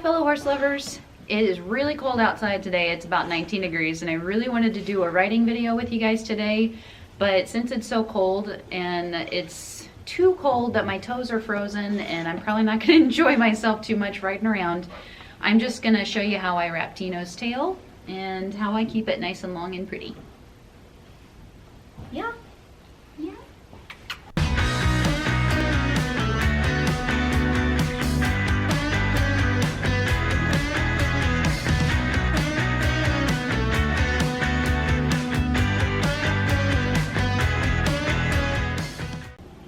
fellow horse lovers. It is really cold outside today. It's about 19 degrees and I really wanted to do a riding video with you guys today, but since it's so cold and it's too cold that my toes are frozen and I'm probably not going to enjoy myself too much riding around, I'm just going to show you how I wrap Tino's tail and how I keep it nice and long and pretty. Yeah.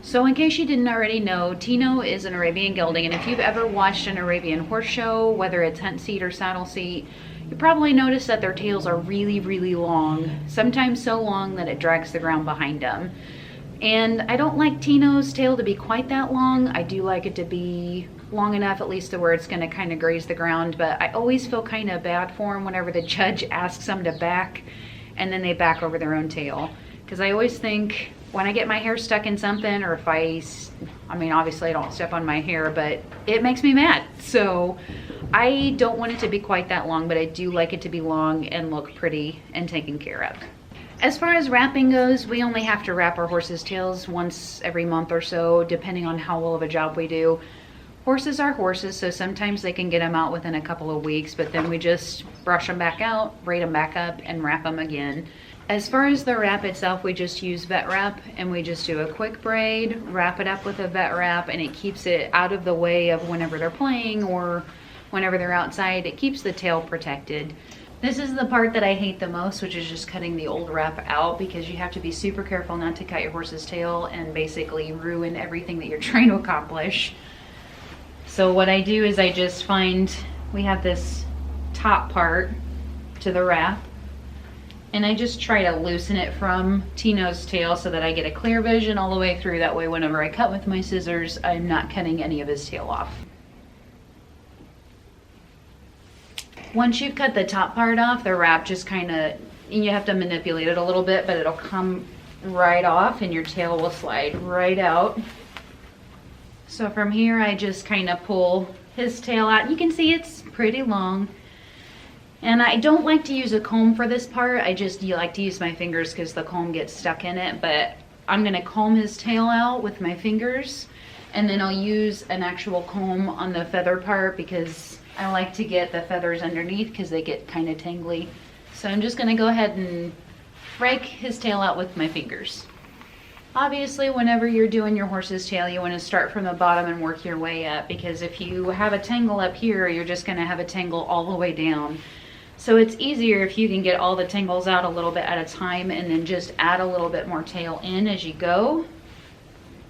So in case you didn't already know, Tino is an Arabian gelding, and if you've ever watched an Arabian horse show, whether it's hunt seat or saddle seat, you probably noticed that their tails are really, really long, sometimes so long that it drags the ground behind them. And I don't like Tino's tail to be quite that long. I do like it to be long enough at least to where it's going to kind of graze the ground, but I always feel kind of bad for him whenever the judge asks them to back and then they back over their own tail. Because I always think, when I get my hair stuck in something, or if I mean, obviously I don't step on my hair, but it makes me mad. So I don't want it to be quite that long, but I do like it to be long and look pretty and taken care of. As far as wrapping goes, we only have to wrap our horses' tails once every month or so, depending on how well of a job we do. Horses are horses, so sometimes they can get them out within a couple of weeks, but then we just brush them back out, braid them back up, and wrap them again. As far as the wrap itself, we just use vet wrap, and we just do a quick braid, wrap it up with a vet wrap, and it keeps it out of the way of whenever they're playing or whenever they're outside. It keeps the tail protected. This is the part that I hate the most, which is just cutting the old wrap out, because you have to be super careful not to cut your horse's tail and basically ruin everything that you're trying to accomplish. So what I do is I just find, we have this top part to the wrap, and I just try to loosen it from Tino's tail so that I get a clear vision all the way through. That way whenever I cut with my scissors, I'm not cutting any of his tail off. Once you've cut the top part off, the wrap just kind of, you have to manipulate it a little bit, but it'll come right off and your tail will slide right out. So from here, I just kind of pull his tail out. You can see it's pretty long. And I don't like to use a comb for this part. I just like to use my fingers because the comb gets stuck in it. But I'm gonna comb his tail out with my fingers, and then I'll use an actual comb on the feather part because I like to get the feathers underneath because they get kind of tangly. So I'm just gonna go ahead and rake his tail out with my fingers. Obviously, whenever you're doing your horse's tail, you want to start from the bottom and work your way up, because if you have a tangle up here, you're just gonna have a tangle all the way down. So it's easier if you can get all the tangles out a little bit at a time and then just add a little bit more tail in as you go.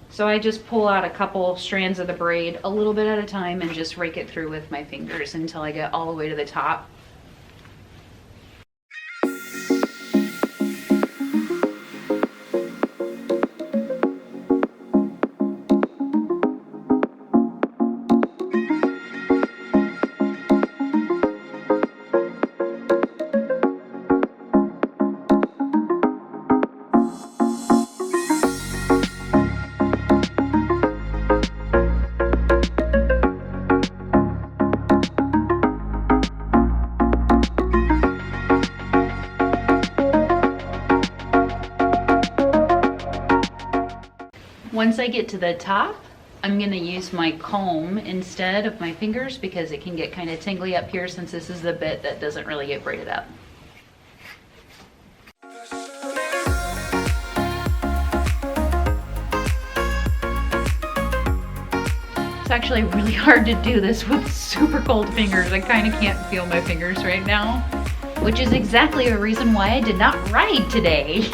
So I just pull out a couple strands of the braid a little bit at a time and just rake it through with my fingers until I get all the way to the top. Once I get to the top, I'm gonna use my comb instead of my fingers because it can get kind of tingly up here since this is the bit that doesn't really get braided up. It's actually really hard to do this with super cold fingers. I kind of can't feel my fingers right now, which is exactly the reason why I did not ride today.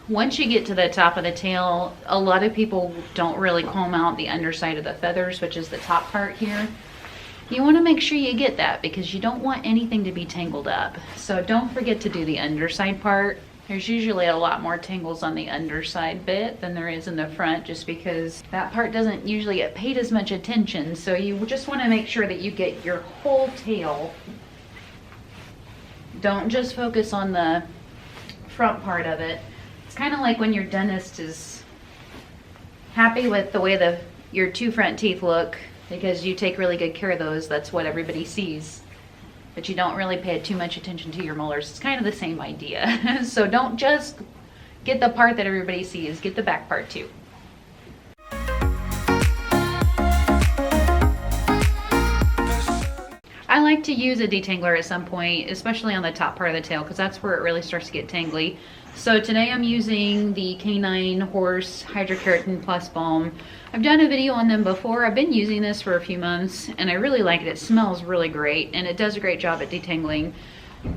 Once you get to the top of the tail, a lot of people don't really comb out the underside of the feathers, which is the top part here. You want to make sure you get that because you don't want anything to be tangled up. So don't forget to do the underside part. There's usually a lot more tangles on the underside bit than there is in the front, just because that part doesn't usually get paid as much attention. So you just want to make sure that you get your whole tail. Don't just focus on the front part of it. It's kind of like when your dentist is happy with the way your two front teeth look because you take really good care of those. That's what everybody sees. But you don't really pay too much attention to your molars. It's kind of the same idea. So don't just get the part that everybody sees, get the back part too. I like to use a detangler at some point, especially on the top part of the tail, because that's where it really starts to get tangly. So today I'm using the Canine Horse Hydrokeratin Plus Balm. I've done a video on them before. I've been using this for a few months and I really like it. It smells really great and it does a great job at detangling.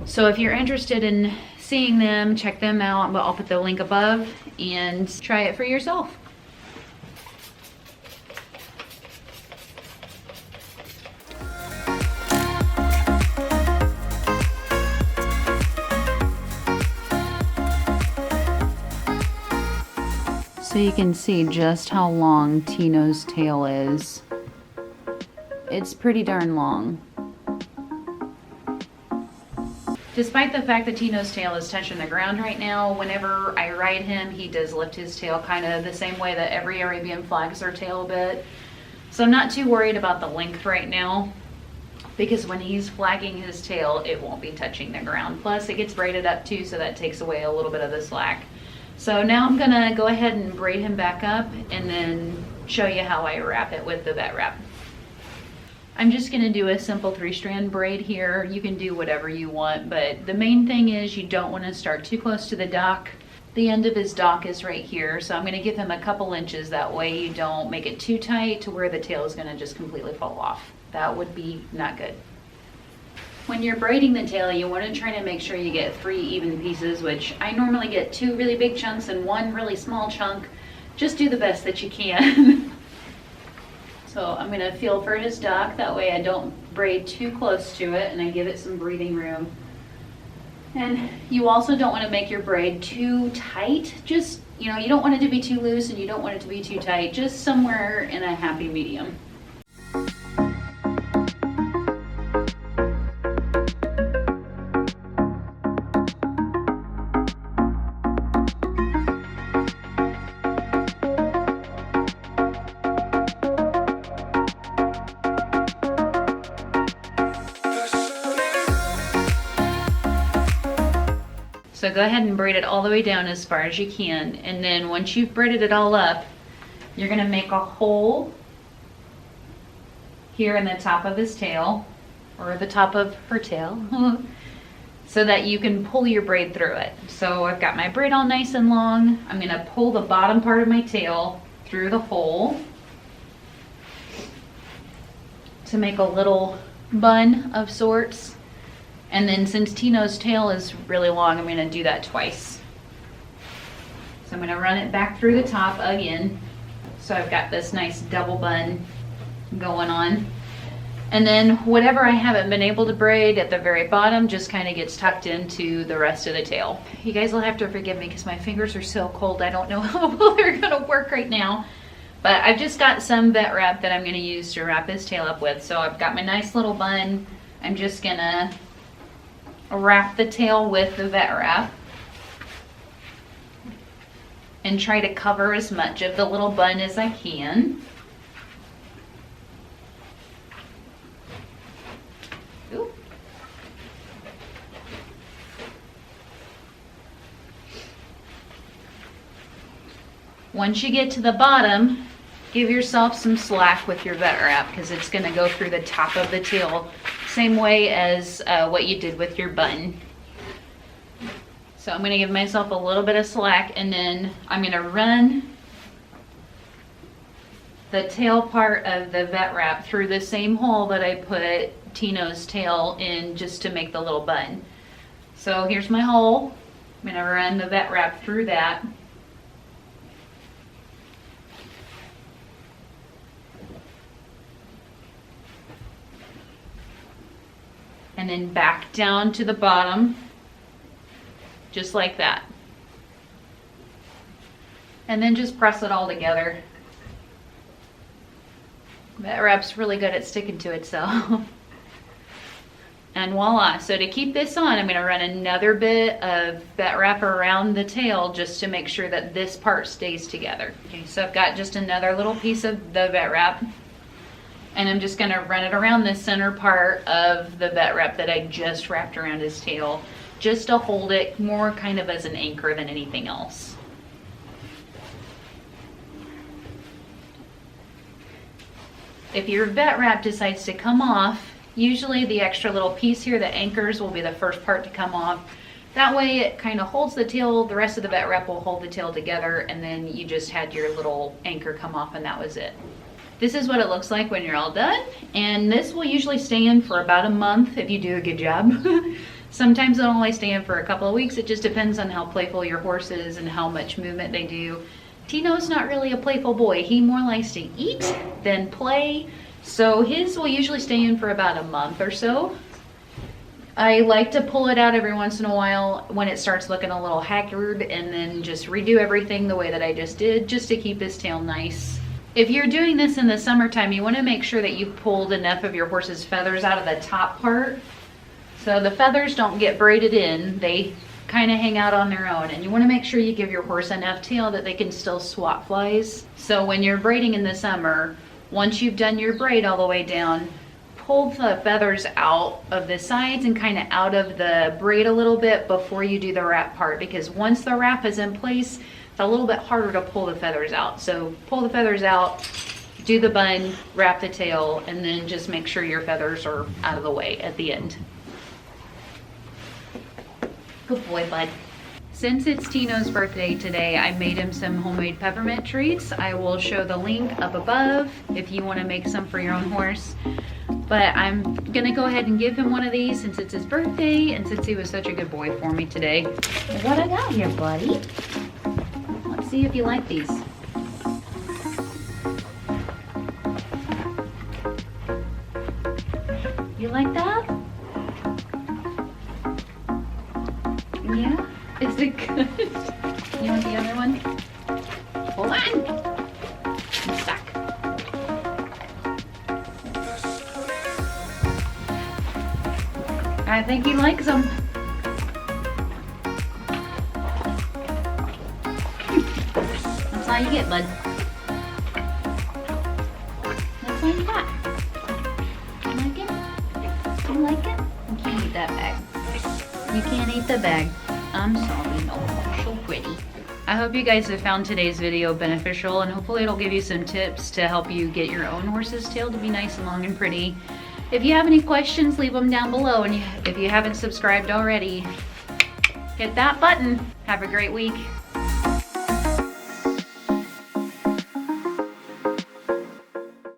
So if you're interested in seeing them, check them out. I'll put the link above and try it for yourself. So you can see just how long Tino's tail is. It's pretty darn long. Despite the fact that Tino's tail is touching the ground right now, whenever I ride him, he does lift his tail kind of the same way that every Arabian flags their tail a bit. So I'm not too worried about the length right now, because when he's flagging his tail, it won't be touching the ground. Plus it gets braided up too, so that takes away a little bit of the slack. So now I'm gonna go ahead and braid him back up and then show you how I wrap it with the vet wrap. I'm just gonna do a simple 3-strand braid here. You can do whatever you want, but the main thing is you don't wanna start too close to the dock. The end of his dock is right here, so I'm gonna give him a couple inches. That way you don't make it too tight to where the tail is gonna just completely fall off. That would be not good. When you're braiding the tail, you want to try to make sure you get 3 even pieces, which I normally get 2 really big chunks and 1 really small chunk. Just do the best that you can. So I'm going to feel for his dock, that way I don't braid too close to it and I give it some breathing room. And you also don't want to make your braid too tight. Just, you don't want it to be too loose and you don't want it to be too tight. Just somewhere in a happy medium. So go ahead and braid it all the way down as far as you can. And then once you've braided it all up, you're gonna make a hole here in the top of his tail, or the top of her tail, so that you can pull your braid through it. So I've got my braid all nice and long. I'm gonna pull the bottom part of my tail through the hole to make a little bun of sorts. And then since Tino's tail is really long, I'm gonna do that twice. So I'm gonna run it back through the top again. So I've got this nice double bun going on. And then whatever I haven't been able to braid at the very bottom just kind of gets tucked into the rest of the tail. You guys will have to forgive me because my fingers are so cold. I don't know how well they're gonna work right now. But I've just got some vet wrap that I'm gonna use to wrap his tail up with. So I've got my nice little bun. I'm just gonna wrap the tail with the vet wrap and try to cover as much of the little bun as I can. Ooh. Once you get to the bottom, give yourself some slack with your vet wrap because it's going to go through the top of the tail, same way as what you did with your bun. So I'm going to give myself a little bit of slack, and then I'm going to run the tail part of the vet wrap through the same hole that I put Tino's tail in just to make the little bun. So here's my hole. I'm going to run the vet wrap through that. And then back down to the bottom, just like that. And then just press it all together. That wrap's really good at sticking to itself. And voila. So to keep this on, I'm gonna run another bit of vet wrap around the tail just to make sure that this part stays together. Okay, so I've got just another little piece of the vet wrap, and I'm just gonna run it around the center part of the vet wrap that I just wrapped around his tail, just to hold it more kind of as an anchor than anything else. If your vet wrap decides to come off, usually the extra little piece here that anchors will be the first part to come off. That way it kind of holds the tail, the rest of the vet wrap will hold the tail together, and then you just had your little anchor come off and that was it. This is what it looks like when you're all done, and this will usually stay in for about a month if you do a good job. Sometimes it'll only stay in for a couple of weeks. It just depends on how playful your horse is and how much movement they do. Tino's not really a playful boy. He more likes to eat than play. So his will usually stay in for about a month or so. I like to pull it out every once in a while when it starts looking a little haggard, and then just redo everything the way that I just did, just to keep his tail nice. If you're doing this in the summertime, you want to make sure that you pulled enough of your horse's feathers out of the top part, so the feathers don't get braided in. They kind of hang out on their own, and you want to make sure you give your horse enough tail that they can still swat flies. So when you're braiding in the summer, once you've done your braid all the way down, pull the feathers out of the sides and kind of out of the braid a little bit before you do the wrap part, because once the wrap is in place, it's a little bit harder to pull the feathers out. So pull the feathers out, do the bun, wrap the tail, and then just make sure your feathers are out of the way at the end. Good boy, bud. Since it's Tino's birthday today, I made him some homemade peppermint treats. I will show the link up above if you want to make some for your own horse. But I'm gonna go ahead and give him one of these since it's his birthday and since he was such a good boy for me today. What I got here, buddy? Let's see if you like these. You like that? Yeah? Is it good? You want the other one? Hold on! I'm stuck. I think he likes them. That's all you get, bud. That's all you got. You like it? You like it? You can't eat that bag. You can't eat the bag. I'm sorry, no, so pretty. I hope you guys have found today's video beneficial, and hopefully it'll give you some tips to help you get your own horse's tail to be nice and long and pretty. If you have any questions, leave them down below, and if you haven't subscribed already, hit that button. Have a great week.